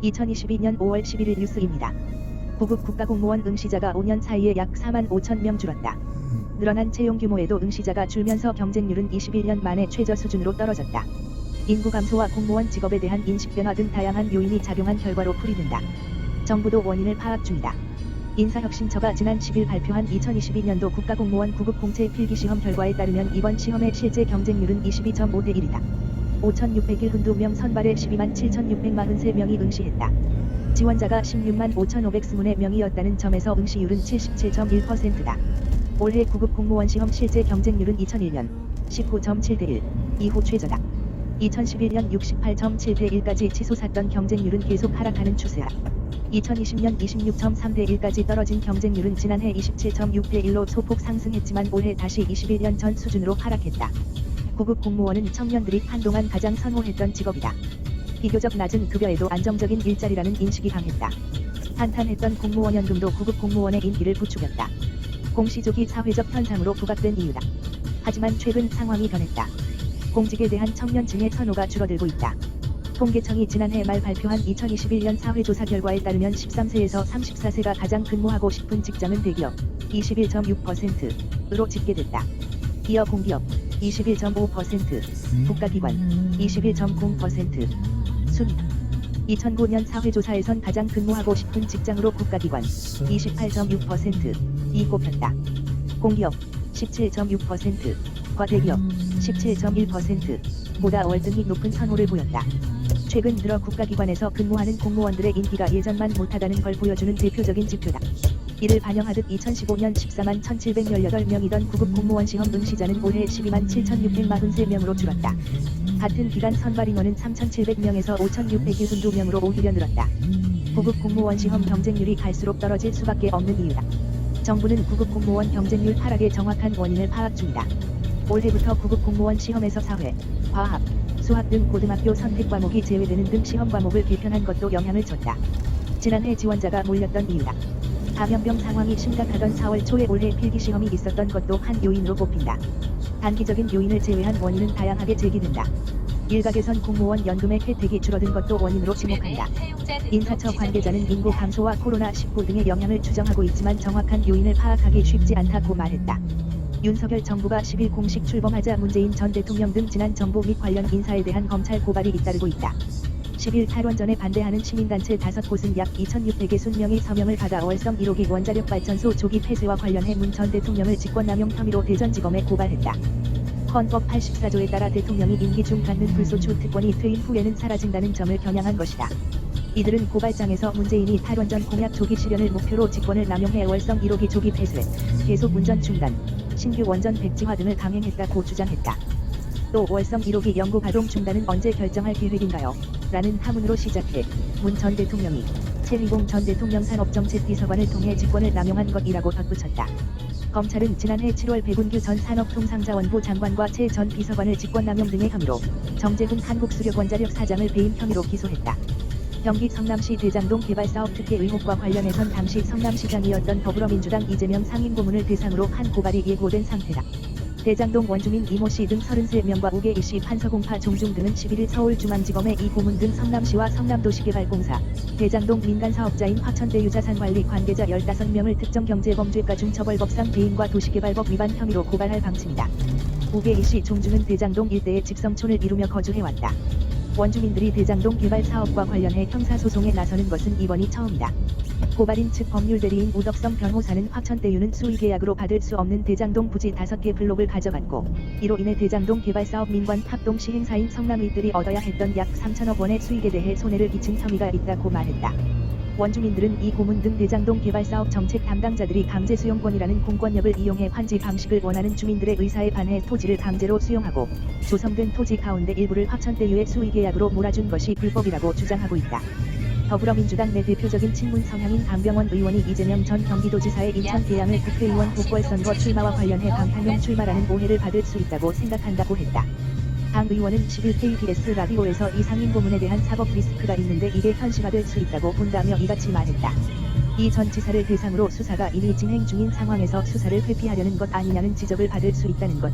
2022년 5월 11일 뉴스입니다. 구급 국가공무원 응시자가 5년 사이에 약 4만 5천 명 줄었다. 늘어난 채용 규모에도 응시자가 줄면서 경쟁률은 21년 만에 최저 수준으로 떨어졌다. 인구 감소와 공무원 직업에 대한 인식 변화 등 다양한 요인이 작용한 결과로 풀이된다. 정부도 원인을 파악 중이다. 인사혁신처가 지난 10일 발표한 2022년도 국가공무원 구급 공채 필기시험 결과에 따르면 이번 시험의 실제 경쟁률은 22.5대 1이다. 5,601명 선발에 12만 7,643명이 응시했다. 지원자가 16만 5,520명이었다는 점에서 응시율은 77.1%다. 올해 구급 공무원 시험 실제 경쟁률은 2001년 19.7대 1 이후 최저다. 2011년 68.7대 1까지 치솟았던 경쟁률은 계속 하락하는 추세야. 2020년 26.3대 1까지 떨어진 경쟁률은 지난해 27.6대 1로 소폭 상승했지만 올해 다시 21년 전 수준으로 하락했다. 구급 공무원은 청년들이 한동안 가장 선호했던 직업이다. 비교적 낮은 급여에도 안정적인 일자리라는 인식이 강했다. 탄탄했던 공무원 연금도 구급 공무원의 인기를 부추겼다. 공시조기 사회적 현상으로 부각된 이유다. 하지만 최근 상황이 변했다. 공직에 대한 청년층의 선호가 줄어들고 있다. 통계청이 지난해 말 발표한 2021년 사회조사 결과에 따르면 13세에서 34세가 가장 근무하고 싶은 직장은 대기업 21.6%로 집계됐다. 이어 공기업 21.5%, 국가기관 21.0%. 순위 2009년 사회조사에선 가장 근무하고 싶은 직장으로 국가기관 28.6%이 꼽혔다. 공기업 17.6%과 대기업 17.1%보다 월등히 높은 선호를 보였다. 최근 들어 국가기관에서 근무하는 공무원들의 인기가 예전만 못하다는 걸 보여주는 대표적인 지표다. 이를 반영하듯 2015년 14만 1,718명이던 구급 공무원 시험 응시자는 올해 12만 7,643명으로 줄었다. 같은 기간 선발 인원은 3,700명에서 5,662명으로 오히려 늘었다. 구급 공무원 시험 경쟁률이 갈수록 떨어질 수밖에 없는 이유다. 정부는 구급 공무원 경쟁률 하락의 정확한 원인을 파악 중이다. 올해부터 구급 공무원 시험에서 사회, 과학, 수학 등 고등학교 선택 과목이 제외되는 등 시험 과목을 개편한 것도 영향을 줬다. 지난해 지원자가 몰렸던 이유다. 감염병 상황이 심각하던 4월 초에 올해 필기시험이 있었던 것도 한 요인으로 꼽힌다. 단기적인 요인을 제외한 원인은 다양하게 제기된다. 일각에선 공무원 연금의 혜택이 줄어든 것도 원인으로 지목한다. 인사처 관계자는 인구 감소와 코로나19 등의 영향을 추정하고 있지만 정확한 요인을 파악하기 쉽지 않다고 말했다. 윤석열 정부가 10일 공식 출범하자 문재인 전 대통령 등 지난 정부 및 관련 인사에 대한 검찰 고발이 잇따르고 있다. 10일 탈원전에 반대하는 시민단체 5곳은 약 2,600여 서명을 받아 월성 1호기 원자력발전소 조기 폐쇄와 관련해 문 전 대통령을 직권남용 혐의로 대전지검에 고발했다. 헌법 84조에 따라 대통령이 임기 중 갖는 불소추 특권이 퇴임 후에는 사라진다는 점을 겨냥한 것이다. 이들은 고발장에서 문재인이 탈원전 공약 조기 실현을 목표로 직권을 남용해 월성 1호기 조기 폐쇄, 계속 운전 중단, 신규 원전 백지화 등을 강행했다고 주장했다. 또 월성 1호기 연구 가동 중단은 언제 결정할 계획인가요? 라는 하문으로 시작해 문 전 대통령이 최희봉 전 대통령 산업정책비서관을 통해 직권을 남용한 것이라고 덧붙였다. 검찰은 지난해 7월 백운규 전 산업통상자원부 장관과 최 전 비서관을 직권남용 등의 혐의로 정재훈 한국수력원자력 사장을 배임 혐의로 기소했다. 경기 성남시 대장동 개발사업 특혜 의혹과 관련해선 당시 성남시장이었던 더불어민주당 이재명 상임고문을 대상으로 한 고발이 예고된 상태다. 대장동 원주민 이모씨 등 33명과 우계이씨 판서공파 종중 등은 11일 서울중앙지검에 이 고문 등 성남시와 성남도시개발공사, 대장동 민간사업자인 화천대유 자산관리 관계자 15명을 특정경제범죄가 중처벌법상 배임과 도시개발법 위반 혐의로 고발할 방침이다. 우계이씨 종중은 대장동 일대에 집성촌을 이루며 거주해왔다. 원주민들이 대장동 개발 사업과 관련해 형사소송에 나서는 것은 이번이 처음이다. 고발인 측 법률대리인 우덕성 변호사는 화천대유는 수의계약으로 받을 수 없는 대장동 부지 5개 블록을 가져갔고 이로 인해 대장동 개발사업 민관 합동 시행사인 성남일들이 얻어야 했던 약 3천억 원의 수익에 대해 손해를 끼친 혐의가 있다고 말했다. 원주민들은 이 고문 등 대장동 개발사업 정책 담당자들이 강제 수용권이라는 공권력을 이용해 환지 방식을 원하는 주민들의 의사에 반해 토지를 강제로 수용하고 조성된 토지 가운데 일부를 화천대유의 수의계약으로 몰아준 것이 불법이라고 주장하고 있다. 더불어민주당 내 대표적인 친문 성향인 강병원 의원이 이재명 전 경기도지사의 인천 계양을 국회의원 보궐선거 출마와 관련해 방탄용 출마라는 오해를 받을 수 있다고 생각한다고 했다. 강 의원은 10일 KBS 라디오에서 이 상임고문에 대한 사법 리스크가 있는데 이게 현실화될 수 있다고 본다며 이같이 말했다. 이 전 지사를 대상으로 수사가 이미 진행 중인 상황에서 수사를 회피하려는 것 아니냐는 지적을 받을 수 있다는 것.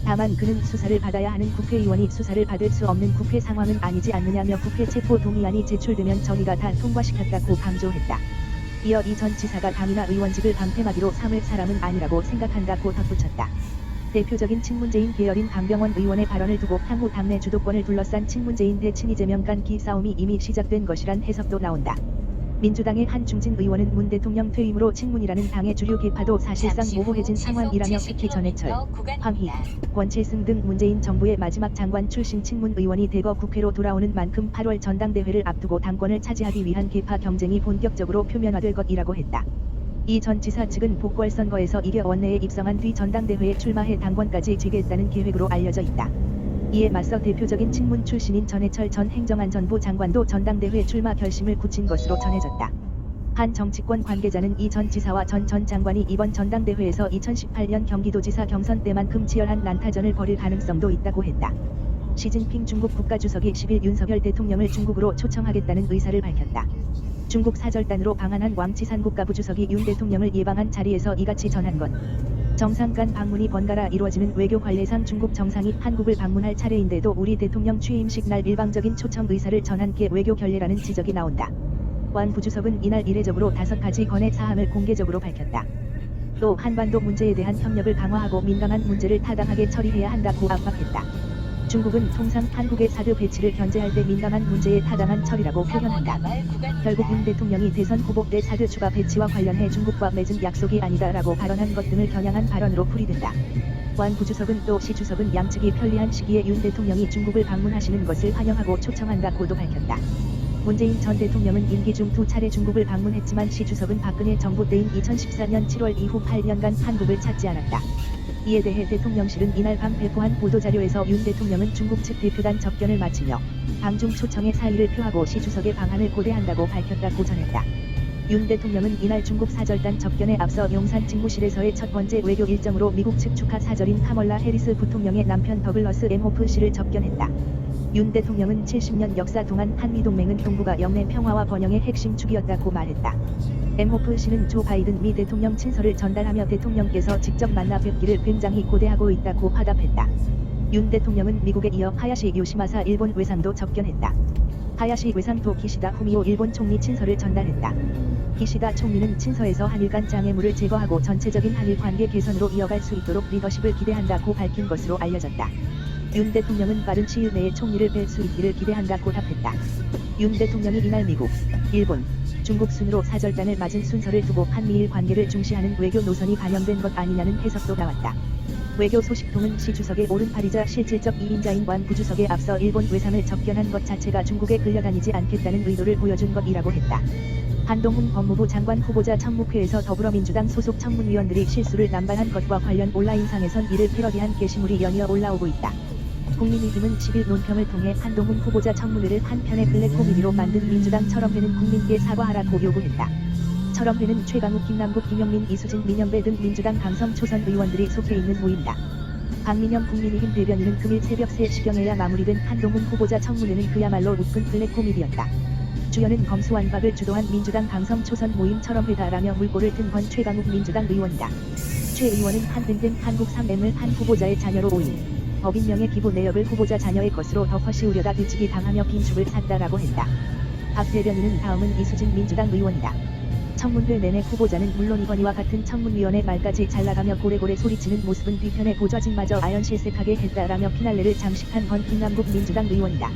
다만 그는 수사를 받아야 하는 국회의원이 수사를 받을 수 없는 국회 상황은 아니지 않느냐며 국회 체포 동의안이 제출되면 정의가 다 통과시켰다고 강조했다. 이어 이 전 지사가 당이나 의원직을 방패막이로 삼을 사람은 아니라고 생각한다고 덧붙였다. 대표적인 친문제인 계열인 강병원 의원의 발언을 두고 향후 당내 주도권을 둘러싼 친문제인 대 친이재명 간 기싸움이 이미 시작된 것이란 해석도 나온다. 민주당의 한 중진 의원은 문 대통령 퇴임으로 친문이라는 당의 주류 계파도 사실상 모호해진 상황이라며 특히 전해철, 황희, 권칠승 등 문재인 정부의 마지막 장관 출신 친문 의원이 대거 국회로 돌아오는 만큼 8월 전당대회를 앞두고 당권을 차지하기 위한 계파 경쟁이 본격적으로 표면화될 것이라고 했다. 이 전 지사 측은 보궐선거에서 이겨 원내에 입성한 뒤 전당대회에 출마해 당권까지 쥐겠다는 계획으로 알려져 있다. 이에 맞서 대표적인 친문 출신인 전해철 전 행정안전부 장관도 전당대회 출마 결심을 굳힌 것으로 전해졌다. 한 정치권 관계자는 이 전 지사와 전 장관이 이번 전당대회에서 2018년 경기도지사 경선 때만큼 치열한 난타전을 벌일 가능성도 있다고 했다. 시진핑 중국 국가주석이 10일 윤석열 대통령을 중국으로 초청하겠다는 의사를 밝혔다. 중국 사절단으로 방한한 왕치산 국가부주석이 윤 대통령을 예방한 자리에서 이같이 전한 것. 정상 간 방문이 번갈아 이루어지는 외교 관례상 중국 정상이 한국을 방문할 차례인데도 우리 대통령 취임식 날 일방적인 초청 의사를 전한 게 외교 결례라는 지적이 나온다. 왕 부주석은 이날 이례적으로 5가지 건의 사항을 공개적으로 밝혔다. 또 한반도 문제에 대한 협력을 강화하고 민감한 문제를 타당하게 처리해야 한다고 압박했다. 중국은 통상 한국의 사드 배치를 견제할 때 민감한 문제에 타당한 처리라고 표현한다. 결국 윤 대통령이 대선 후보 때 사드 추가 배치와 관련해 중국과 맺은 약속이 아니다라고 발언한 것 등을 겨냥한 발언으로 풀이된다. 왕 부주석은 또 시 주석은 양측이 편리한 시기에 윤 대통령이 중국을 방문하시는 것을 환영하고 초청한다고도 밝혔다. 문재인 전 대통령은 임기 중 2차례 중국을 방문했지만 시 주석은 박근혜 정부 때인 2014년 7월 이후 8년간 한국을 찾지 않았다. 이에 대해 대통령실은 이날 밤 배포한 보도자료에서 윤 대통령은 중국 측 대표단 접견을 마치며 방중 초청의 사의를 표하고 시 주석의 방한을 고대한다고 밝혔다고 전했다. 윤 대통령은 이날 중국 사절단 접견에 앞서 용산 집무실에서의 첫 번째 외교 일정으로 미국 측 축하 사절인 카멀라 해리스 부통령의 남편 더글러스 엠호프 씨를 접견했다. 윤 대통령은 70년 역사 동안 한미동맹은 동북아 영내 평화와 번영의 핵심 축이었다고 말했다. 엠호프 씨는 조 바이든 미 대통령 친서를 전달하며 대통령께서 직접 만나 뵙기를 굉장히 고대하고 있다고 화답했다. 윤 대통령은 미국에 이어 하야시 요시마사 일본 외상도 접견했다. 하야시 외상도 기시다 후미오 일본 총리 친서를 전달했다. 기시다 총리는 친서에서 한일 간 장애물을 제거하고 전체적인 한일 관계 개선으로 이어갈 수 있도록 리더십을 기대한다고 밝힌 것으로 알려졌다. 윤 대통령은 빠른 시일 내에 총리를 뵐 수 있기를 기대한다고 답했다. 윤 대통령이 이날 미국, 일본, 중국 순으로 사절단을 맞은 순서를 두고 한미일 관계를 중시하는 외교 노선이 반영된 것 아니냐는 해석도 나왔다. 외교 소식통은 시 주석의 오른팔이자 실질적 2인자인 왕 부주석에 앞서 일본 외상을 접견한 것 자체가 중국에 끌려다니지 않겠다는 의도를 보여준 것이라고 했다. 한동훈 법무부 장관 후보자 청문회에서 더불어민주당 소속 청문위원들이 실수를 남발한 것과 관련 온라인상에선 이를 패러디한 게시물이 연이어 올라오고 있다. 국민의힘은 10일 논평을 통해 한동훈 후보자 청문회를 한편의 블랙 코미디로 만든 민주당처럼회는 국민께 사과하라고 요구했다. 처럼회는 최강욱, 김남국, 김영민, 이수진, 민영배 등 민주당 강성 초선 의원들이 속해 있는 모임이다. 박민영 국민의힘 대변인은 금일 새벽 3시경에야 마무리된 한동훈 후보자 청문회는 그야말로 웃픈 블랙 코미디였다. 주연은 검수완박을 주도한 민주당 강성 초선 모임 처럼회다라며 물꼬를 튼 건 최강욱 민주당 의원이다. 최 의원은 한등등 한국 3M을 한 후보자의 자녀로 오인. 법인명의 기부 내역을 후보자 자녀의 것으로 덮어 씌우려다 뒤치기 당하며 빈축을 샀다라고 했다. 박 대변인은 다음은 이수진 민주당 의원이다. 청문회 내내 후보자는 물론 이번이와 같은 청문위원회 말까지 잘나가며 고래고래 소리치는 모습은 뒤편의 보좌진마저 아연실색하게 했다라며 피날레를 장식한 건 김남국 민주당 의원이다.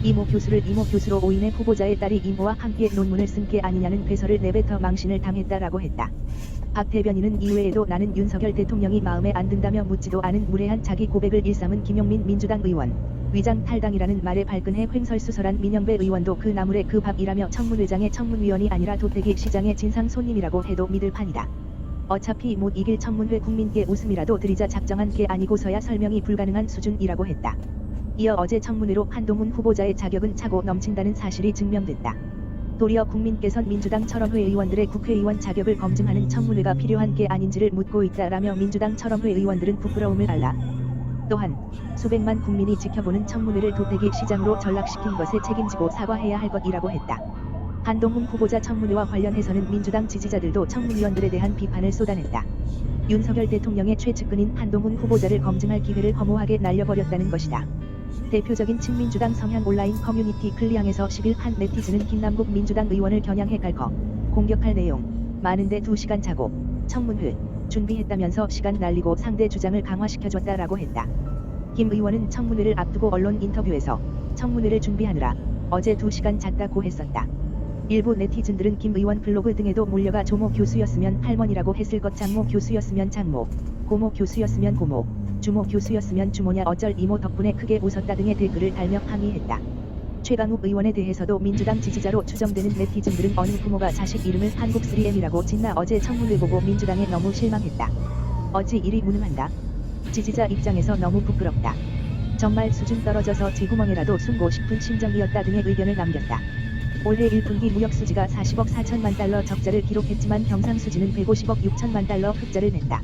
이모 교수를 이모 교수로 오인해 후보자의 딸이 이모와 함께 논문을 쓴 게 아니냐는 배설을 내뱉어 망신을 당했다라고 했다. 박 대변인은 이외에도 나는 윤석열 대통령이 마음에 안 든다며 묻지도 않은 무례한 자기 고백을 일삼은 김용민 민주당 의원, 위장 탈당이라는 말에 발끈해 횡설수설한 민영배 의원도 그 나물에 그 밥이라며 청문회장의 청문위원이 아니라 도태기 시장의 진상 손님이라고 해도 믿을 판이다. 어차피 못 이길 청문회 국민께 웃음이라도 드리자 작정한 게 아니고서야 설명이 불가능한 수준이라고 했다. 이어 어제 청문회로 한동훈 후보자의 자격은 차고 넘친다는 사실이 증명됐다. 도리어 국민께선 민주당 철험회 의원들의 국회의원 자격을 검증하는 청문회가 필요한 게 아닌지를 묻고 있다라며 민주당 철험회 의원들은 부끄러움을 알라. 또한 수백만 국민이 지켜보는 청문회를 도태기 시장으로 전락시킨 것에 책임지고 사과해야 할 것이라고 했다. 한동훈 후보자 청문회와 관련해서는 민주당 지지자들도 청문위원들에 대한 비판을 쏟아냈다. 윤석열 대통령의 최측근인 한동훈 후보자를 검증할 기회를 허무하게 날려버렸다는 것이다. 대표적인 친민주당 성향 온라인 커뮤니티 클리앙에서 10일 한 네티즌은 김남국 민주당 의원을 겨냥해 갈거 공격할 내용 많은데 2시간 자고 청문회 준비했다면서 시간 날리고 상대 주장을 강화시켜줬다라고 했다. 김 의원은 청문회를 앞두고 언론 인터뷰에서 청문회를 준비하느라 어제 2시간 잤다고 했었다. 일부 네티즌들은 김 의원 블로그 등에도 몰려가 조모 교수였으면 할머니라고 했을 것, 장모 교수였으면 장모, 고모 교수였으면 고모, 주모 교수였으면 주모냐 어쩔 이모 덕분에 크게 웃었다 등의 댓글을 달며 항의했다. 최강욱 의원에 대해서도 민주당 지지자로 추정되는 네티즌들은 어느 부모가 자식 이름을 한국3M이라고 짓나 어제 청문회 보고 민주당에 너무 실망했다. 어찌 이리 무능한다. 지지자 입장에서 너무 부끄럽다. 정말 수준 떨어져서 쥐구멍이라도 숨고 싶은 심정이었다 등의 의견을 남겼다. 올해 1분기 무역수지가 40억 4천만 달러 적자를 기록했지만 경상수지는 150억 6천만 달러 흑자를 냈다.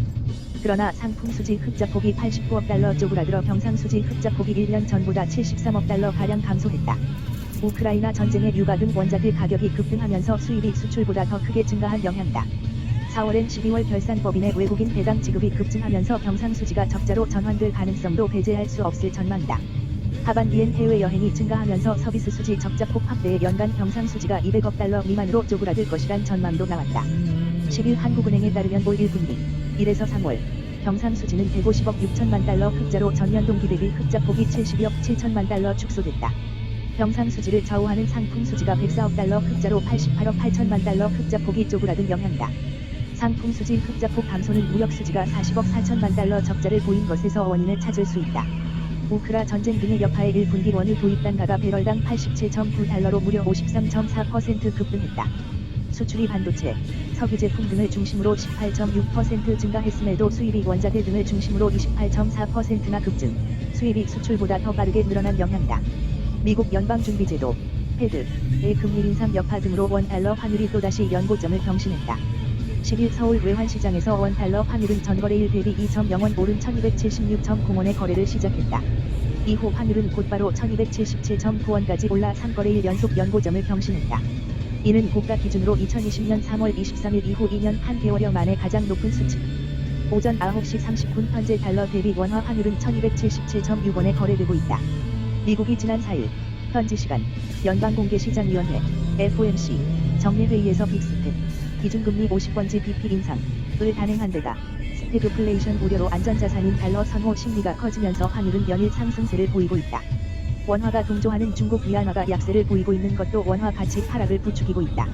그러나 상품수지 흑자폭이 89억 달러 쪼그라들어 경상수지 흑자폭이 1년 전보다 73억 달러가량 감소했다. 우크라이나 전쟁의 유가 등 원자재 가격이 급등하면서 수입이 수출보다 더 크게 증가한 영향이다. 4월엔 12월 결산법인의 외국인 배당 지급이 급증하면서 경상수지가 적자로 전환될 가능성도 배제할 수 없을 전망이다. 하반기엔 해외여행이 증가하면서 서비스 수지 적자폭 확대에 연간 경상수지가 200억 달러 미만으로 쪼그라들 것이란 전망도 나왔다. 10일 한국은행에 따르면 올 1분기 1에서 3월 경상수지는 150억 6천만 달러 흑자로 전년 동기 대비 흑자폭이 72억 7천만 달러 축소됐다. 경상수지를 좌우하는 상품수지가 104억 달러 흑자로 88억 8천만 달러 흑자폭이 쪼그라든 영향이다. 상품수지 흑자폭 감소는 무역수지가 40억 4천만 달러 적자를 보인 것에서 원인을 찾을 수 있다. 우크라 전쟁 등의 여파에 1분기 원유 도입 단가가 배럴당 87.9달러로 무려 53.4% 급등했다. 수출이 반도체, 석유 제품 등을 중심으로 18.6% 증가했음에도 수입이 원자재 등을 중심으로 28.4%나 급증, 수입이 수출보다 더 빠르게 늘어난 영향이다. 미국 연방준비제도, 페드의 금리 인상 여파 등으로 원달러 환율이 또다시 연고점을 경신했다. 10일 서울 외환시장에서 원달러 환율은 전거래일 대비 2.0원 오른 1276.0원의 거래를 시작했다. 이후 환율은 곧바로 1277.9원까지 올라 3거래일 연속 연고점을 경신했다. 이는 고가 기준으로 2020년 3월 23일 이후 2년 한 개월여 만에 가장 높은 수치. 오전 9시 30분 현재 달러 대비 원화 환율은 1277.6원에 거래되고 있다. 미국이 지난 4일 현지 시간 연방공개시장위원회 FOMC 정례회의에서 빅스텝 기준금리 50번지 BP 인상을 단행한 데다 스태그플레이션 우려로 안전자산인 달러 선호 심리가 커지면서 환율은 연일 상승세를 보이고 있다. 원화가 동조하는 중국 위안화가 약세를 보이고 있는 것도 원화 가치 하락을 부추기고 있다.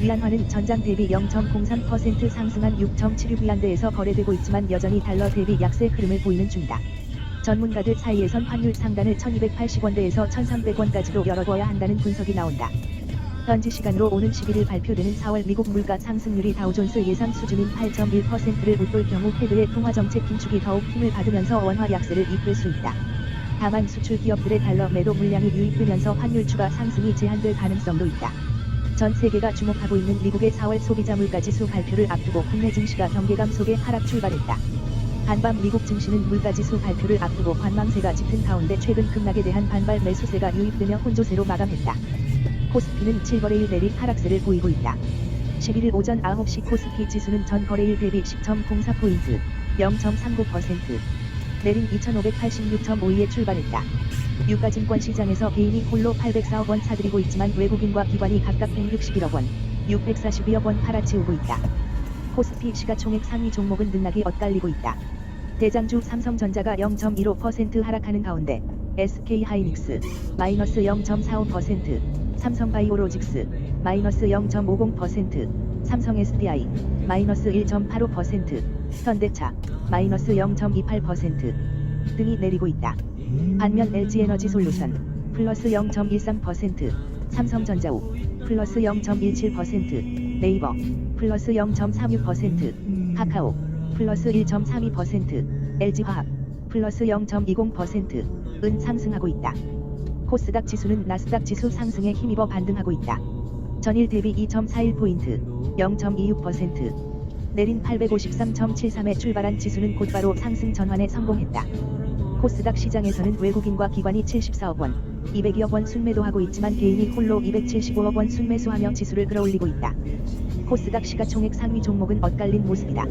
위안화는 전장 대비 0.03% 상승한 6.76위안대에서 거래되고 있지만 여전히 달러 대비 약세 흐름을 보이는 중이다. 전문가들 사이에선 환율 상단을 1280원대에서 1300원까지도 열어둬야 한다는 분석이 나온다. 현지 시간으로 오는 11일 발표되는 4월 미국 물가 상승률이 다우존스 예상 수준인 8.1%를 웃돌 경우 패드의 통화정책 긴축이 더욱 힘을 받으면서 원화 약세를 이끌 수 있다. 다만 수출 기업들의 달러 매도 물량이 유입되면서 환율 추가 상승이 제한될 가능성도 있다. 전 세계가 주목하고 있는 미국의 4월 소비자 물가지수 발표를 앞두고 국내 증시가 경계감 속에 하락 출발했다. 한밤 미국 증시는 물가지수 발표를 앞두고 관망세가 짙은 가운데 최근 급락에 대한 반발 매수세가 유입되며 혼조세로 마감했다. 코스피는 7거래일 내리 하락세를 보이고 있다. 11일 오전 9시 코스피 지수는 전 거래일 대비 10.04포인트, 0.39% 내린 2586.52에 출발했다. 유가증권 시장에서 개인이 홀로 804억 원 사들이고 있지만 외국인과 기관이 각각 161억 원, 642억 원 팔아치우고 있다. 코스피 시가총액 상위 종목은 등락이 엇갈리고 있다. 대장주 삼성전자가 0.15% 하락하는 가운데 SK하이닉스 마이너스 0.45%, 삼성바이오로직스 마이너스 0.50%, 삼성 SDI 마이너스 1.85%, 현대차 마이너스 0.28% 등이 내리고 있다. 반면 LG에너지솔루션 플러스 0.13%, 삼성전자우 플러스 0.17%, 네이버 플러스 0.36%, 카카오 플러스 1.32%, LG화학 플러스 0.20%은 상승하고 있다. 코스닥 지수는 나스닥 지수 상승에 힘입어 반등하고 있다. 전일 대비 2.41포인트, 0.26% 내린 853.73에 출발한 지수는 곧바로 상승 전환에 성공했다. 코스닥 시장에서는 외국인과 기관이 74억 원, 202억 원 순매도하고 있지만 개인이 홀로 275억 원 순매수하며 지수를 끌어올리고 있다. 코스닥 시가총액 상위 종목은 엇갈린 모습이다.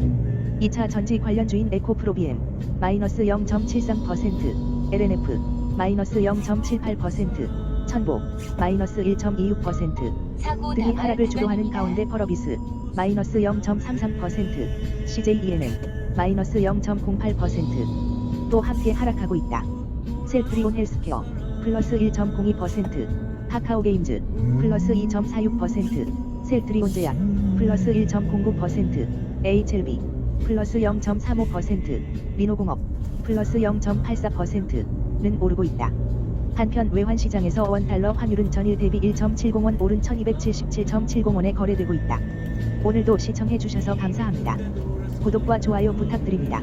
2차 전지 관련주인 에코프로비엠 마이너스 0.73%, LNF 마이너스 0.78%, 천보 마이너스 1.26% 등이 하락을 주도하는 가운데 펄어비스 마이너스 0.33%, CJENM 마이너스 0.08%또 함께 하락하고 있다. 셀프리온 헬스케어 플러스 1.02%, 카카오게임즈 플러스 2.46%, 셀트리온제약 플러스 1.09%, HLB 플러스 0.35%, 민호공업 플러스 0.84%는 오르고 있다. 한편 외환시장에서 원달러 환율은 전일 대비 1.70원 오른 1277.70원에 거래되고 있다. 오늘도 시청해주셔서 감사합니다. 구독과 좋아요 부탁드립니다.